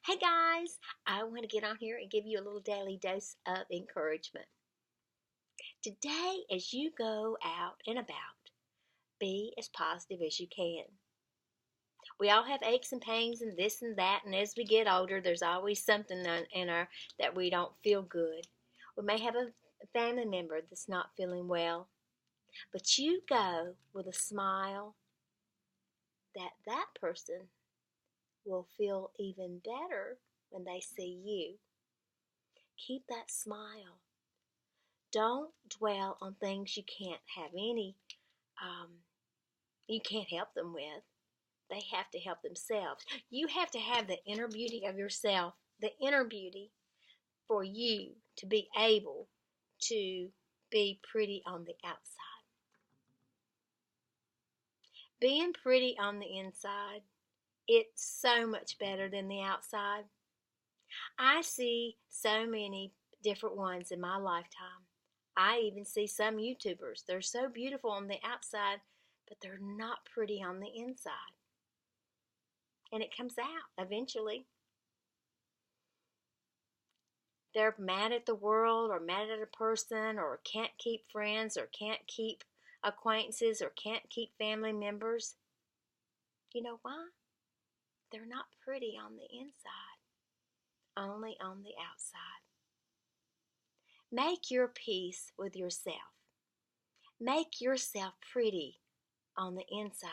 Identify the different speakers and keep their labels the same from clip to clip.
Speaker 1: Hey guys, I want to get on here and give you a little daily dose of encouragement. Today, as you go out and about, be as positive as you can. We all have aches and pains and this and that, and as we get older, there's always something in our that we don't feel good. We may have a family member that's not feeling well, but you go with a smile that person will feel even better when they see you. Keep that smile. Don't dwell on things you can't have you can't help them with. They have to help themselves. You have to have the inner beauty of yourself, the inner beauty for you to be able to be pretty on the outside. Being pretty on the inside, it's so much better than the outside. I see so many different ones in my lifetime. I even see some YouTubers. They're so beautiful on the outside, but they're not pretty on the inside. And it comes out eventually. They're mad at the world or mad at a person or can't keep friends or can't keep acquaintances or can't keep family members. You know why? They're not pretty on the inside, only on the outside. Make your peace with yourself. Make yourself pretty on the inside.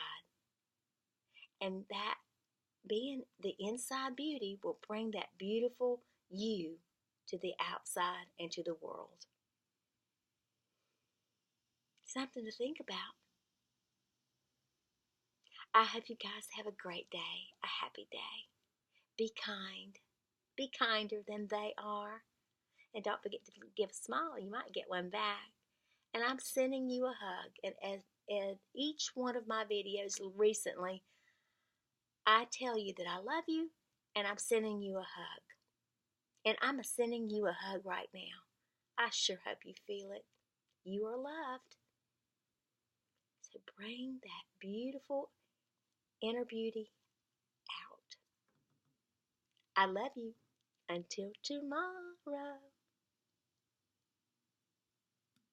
Speaker 1: And that being the inside beauty will bring that beautiful you to the outside and to the world. Something to think about. I hope you guys have a great day, a happy day. Be kind. Be kinder than they are. And don't forget to give a smile. You might get one back. And I'm sending you a hug. And as each one of my videos recently, I tell you that I love you and I'm sending you a hug. And I'm sending you a hug right now. I sure hope you feel it. You are loved. So bring that beautiful inner beauty out. I love you. Until tomorrow.